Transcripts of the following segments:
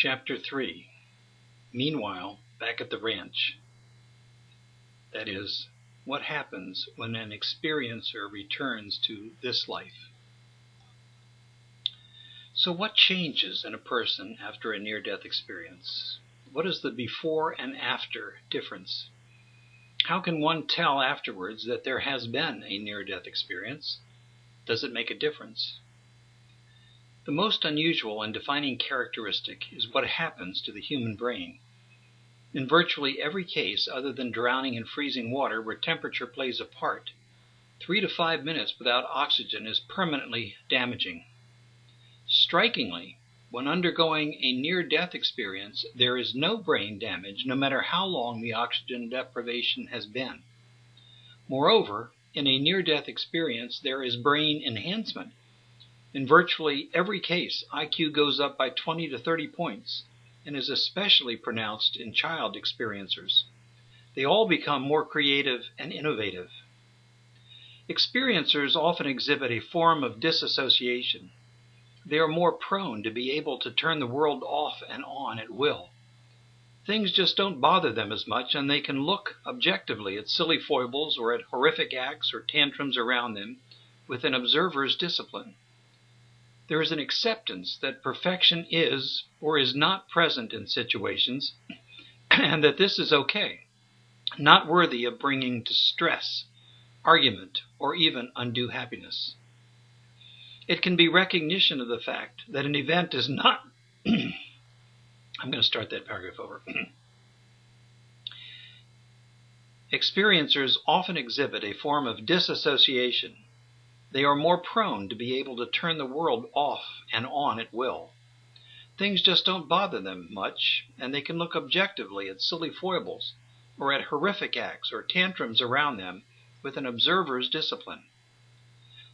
Chapter 3. Meanwhile, back at the ranch. That is, what happens when an experiencer returns to this life. So what changes in a person after a near-death experience? What is the before and after difference? How can one tell afterwards that there has been a near-death experience? Does it make a difference? The most unusual and defining characteristic is what happens to the human brain. In virtually every case other than drowning in freezing water where temperature plays a part, 3 to 5 minutes without oxygen is permanently damaging. Strikingly, when undergoing a near-death experience, there is no brain damage no matter how long the oxygen deprivation has been. Moreover, in a near-death experience, there is brain enhancement. In virtually every case, IQ goes up by 20 to 30 points and is especially pronounced in child experiencers. They all become more creative and innovative. Experiencers often exhibit a form of disassociation. They are more prone to be able to turn the world off and on at will. Things just don't bother them as much, and they can look objectively at silly foibles or at horrific acts or tantrums around them with an observer's discipline. There is an acceptance that perfection is or is not present in situations, and that this is okay, not worthy of bringing to stress, argument, or even undue happiness. It can be recognition of the fact that an event is not... I'm going to start that paragraph over. Experiencers often exhibit a form of disassociation. They are more prone to be able to turn the world off and on at will. Things just don't bother them much, and they can look objectively at silly foibles or at horrific acts or tantrums around them with an observer's discipline.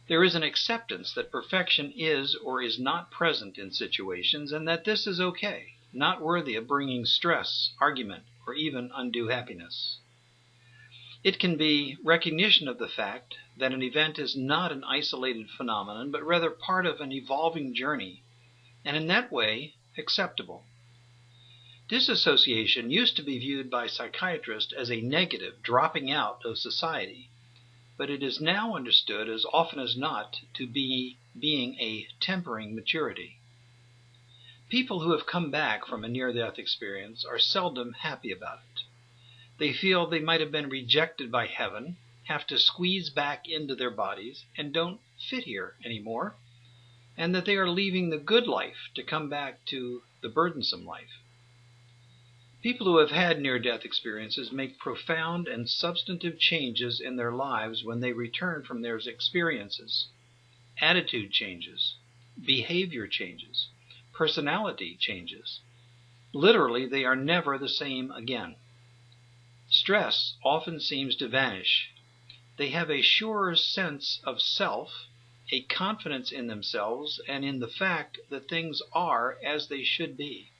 There is an acceptance that perfection is or is not present in situations, and that this is okay, not worthy of bringing stress, argument, or even undue happiness. It can be recognition of the fact that an event is not an isolated phenomenon, but rather part of an evolving journey, and in that way, acceptable. Disassociation used to be viewed by psychiatrists as a negative dropping out of society, but it is now understood as often as not to be being a tempering maturity. People who have come back from a near-death experience are seldom happy about it. They feel they might have been rejected by heaven, have to squeeze back into their bodies, and don't fit here anymore, and that they are leaving the good life to come back to the burdensome life. People who have had near-death experiences make profound and substantive changes in their lives when they return from their experiences. Attitude changes, behavior changes, personality changes. Literally, they are never the same again. Stress often seems to vanish. They have a surer sense of self, a confidence in themselves, and in the fact that things are as they should be.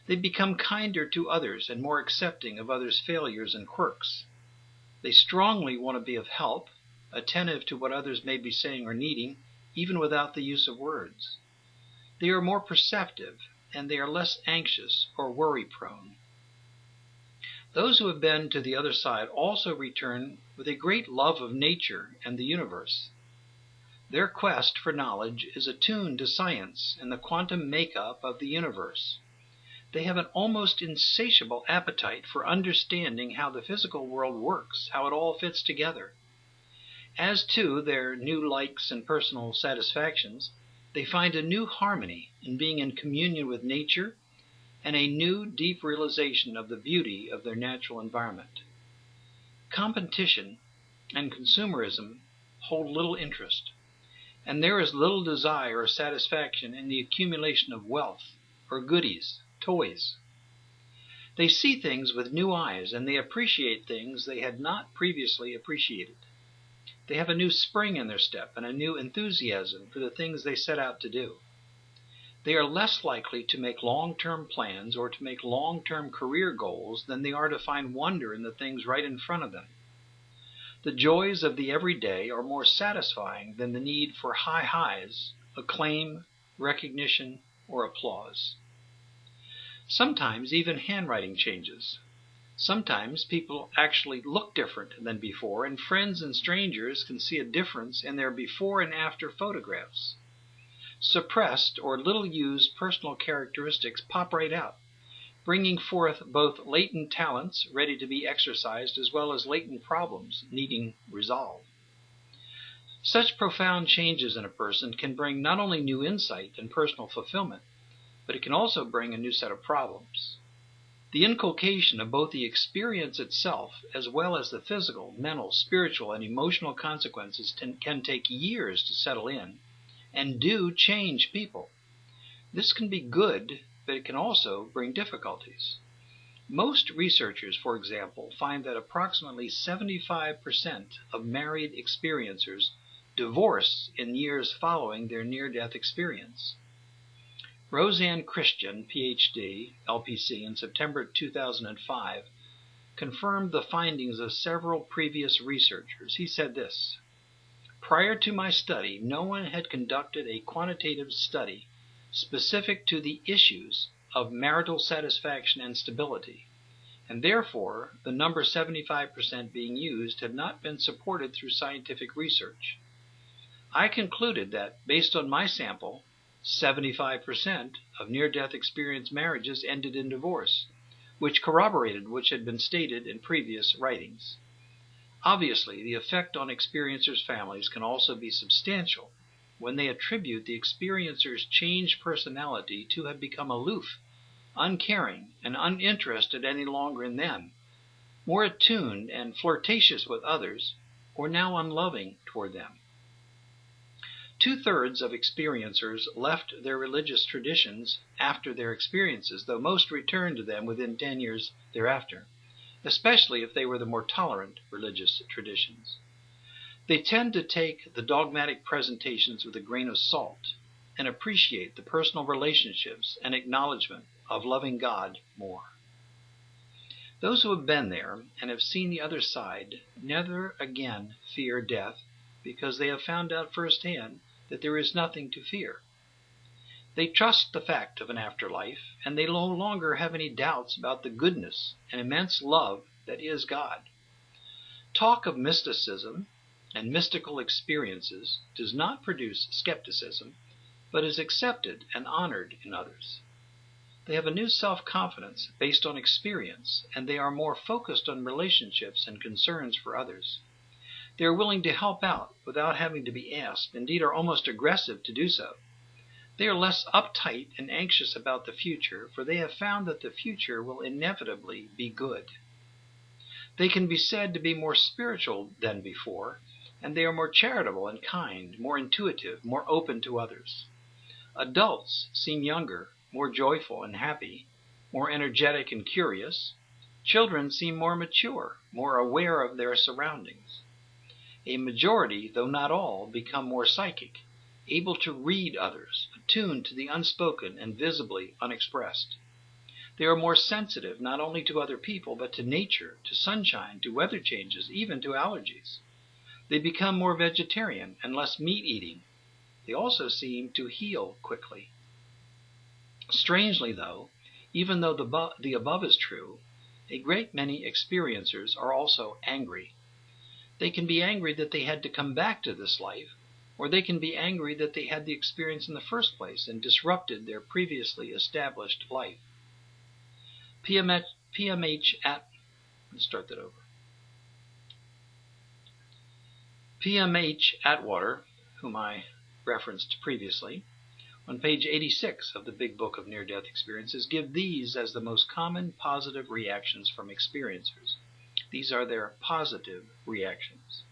They become kinder to others and more accepting of others' failures and quirks. They strongly want to be of help, attentive to what others may be saying or needing, even without the use of words. They are more perceptive, and they are less anxious or worry-prone. Those who have been to the other side also return with a great love of nature and the universe. Their quest for knowledge is attuned to science and the quantum makeup of the universe. They have an almost insatiable appetite for understanding how the physical world works, how it all fits together. As to their new likes and personal satisfactions, they find a new harmony in being in communion with nature and a new deep realization of the beauty of their natural environment. Competition and consumerism hold little interest, and there is little desire or satisfaction in the accumulation of wealth or goodies, toys. They see things with new eyes, and they appreciate things they had not previously appreciated. They have a new spring in their step and a new enthusiasm for the things they set out to do. They are less likely to make long-term plans or to make long-term career goals than they are to find wonder in the things right in front of them. The joys of the everyday are more satisfying than the need for high highs, acclaim, recognition, or applause. Sometimes even handwriting changes. Sometimes people actually look different than before, and friends and strangers can see a difference in their before and after photographs. Suppressed or little used personal characteristics pop right out, bringing forth both latent talents ready to be exercised as well as latent problems needing resolve. Such profound changes in a person can bring not only new insight and personal fulfillment, but it can also bring a new set of problems. The inculcation of both the experience itself as well as the physical, mental, spiritual, and emotional consequences can take years to settle in and do change people. This can be good, but it can also bring difficulties. Most researchers, for example, find that approximately 75% of married experiencers divorce in years following their near-death experience. Roseanne Christian, Ph.D., LPC, in September 2005, confirmed the findings of several previous researchers. He said this: "Prior to my study, no one had conducted a quantitative study specific to the issues of marital satisfaction and stability, and therefore the number 75% being used had not been supported through scientific research. I concluded that, based on my sample, 75% of near-death experience marriages ended in divorce, which corroborated what had been stated in previous writings. Obviously, the effect on experiencers' families can also be substantial when they attribute the experiencer's changed personality to have become aloof, uncaring, and uninterested any longer in them, more attuned and flirtatious with others, or now unloving toward them. 2/3 of experiencers left their religious traditions after their experiences, though most returned to them within 10 years thereafter, especially if they were the more tolerant religious traditions. They tend to take the dogmatic presentations with a grain of salt and appreciate the personal relationships and acknowledgement of loving God more. Those who have been there and have seen the other side never again fear death because they have found out firsthand that there is nothing to fear. They trust the fact of an afterlife, and they no longer have any doubts about the goodness and immense love that is God. Talk of mysticism and mystical experiences does not produce skepticism, but is accepted and honored in others. They have a new self-confidence based on experience, and they are more focused on relationships and concerns for others. They are willing to help out without having to be asked, indeed are almost aggressive to do so. They are less uptight and anxious about the future, for they have found that the future will inevitably be good. They can be said to be more spiritual than before, and they are more charitable and kind, more intuitive, more open to others. Adults seem younger, more joyful and happy, more energetic and curious. Children seem more mature, more aware of their surroundings. A majority, though not all, become more psychic, able to read others, attuned to the unspoken and visibly unexpressed. They are more sensitive not only to other people, but to nature, to sunshine, to weather changes, even to allergies. They become more vegetarian and less meat-eating. They also seem to heal quickly. Strangely, though, even though the above is true, a great many experiencers are also angry. They can be angry that they had to come back to this life, or they can be angry that they had the experience in the first place and disrupted their previously established life. PMH Atwater, whom I referenced previously, on page 86 of the Big Book of Near-Death Experiences, give these as the most common positive reactions from experiencers. These are their positive reactions.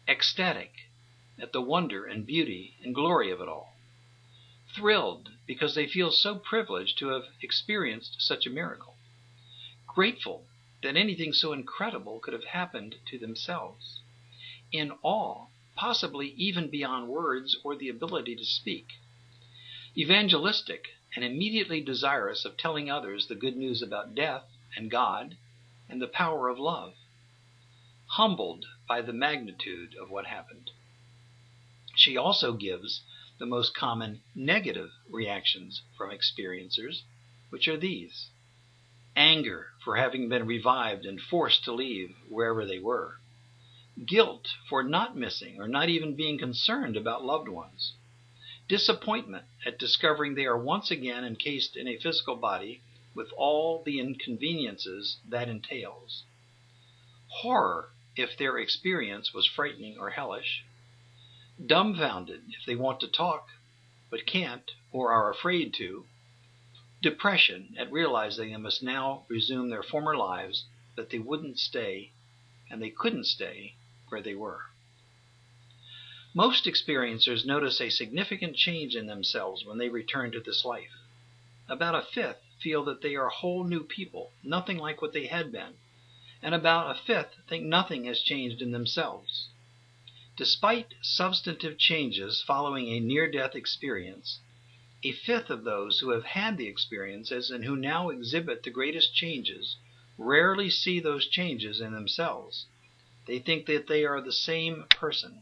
Ecstatic at the wonder and beauty and glory of it all. Thrilled because they feel so privileged to have experienced such a miracle. Grateful that anything so incredible could have happened to themselves. In awe, possibly even beyond words or the ability to speak. Evangelistic and immediately desirous of telling others the good news about death and God and the power of love. Humbled by the magnitude of what happened. She also gives the most common negative reactions from experiencers. which are these: anger for having been revived and forced to leave wherever they were, guilt for not missing or not even being concerned about loved ones, disappointment at discovering they are once again encased in a physical body with all the inconveniences that entails, horror if their experience was frightening or hellish, dumbfounded if they want to talk but can't or are afraid to, depression at realizing they must now resume their former lives, that they wouldn't stay and they couldn't stay where they were. Most experiencers notice a significant change in themselves when they return to this life. About a fifth feel that they are whole new people, nothing like what they had been, and about a fifth think nothing has changed in themselves. Despite substantive changes following a near-death experience, a fifth of those who have had the experiences and who now exhibit the greatest changes rarely see those changes in themselves. They think that they are the same person.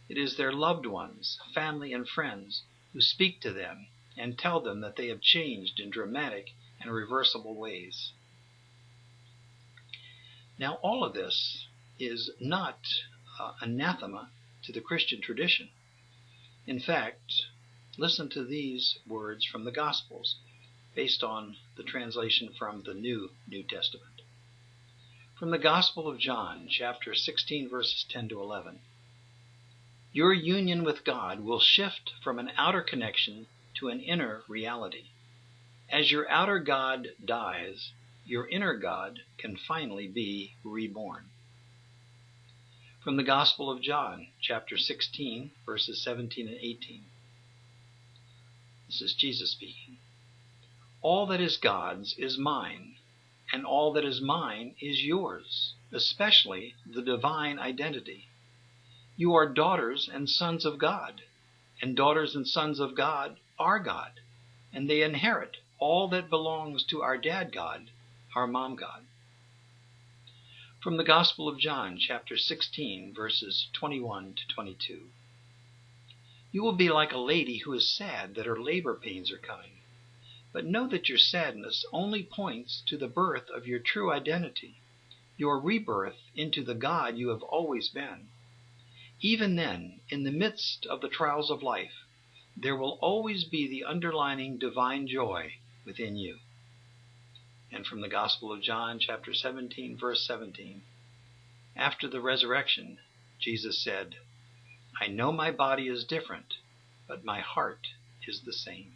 It is their loved ones, family, and friends who speak to them and tell them that they have changed in dramatic and reversible ways. Now, all of this is not anathema to the Christian tradition. In fact, listen to these words from the Gospels, based on the translation from the New Testament. From the Gospel of John, chapter 16, verses 10 to 11. Your union with God will shift from an outer connection to an inner reality. As your outer God dies, your inner God can finally be reborn. From the Gospel of John, chapter 16, verses 17 and 18. This is Jesus speaking. All that is God's is mine, and all that is mine is yours, especially the divine identity. You are daughters and sons of God, and daughters and sons of God are God, and they inherit all that belongs to our dad God, our mom God. From the Gospel of John, chapter 16, verses 21 to 22. You will be like a lady who is sad that her labor pains are coming. But know that your sadness only points to the birth of your true identity, your rebirth into the God you have always been. Even then, in the midst of the trials of life, there will always be the underlying divine joy within you. And from the Gospel of John, chapter 17, verse 17. After the resurrection, Jesus said, I know my body is different, but my heart is the same.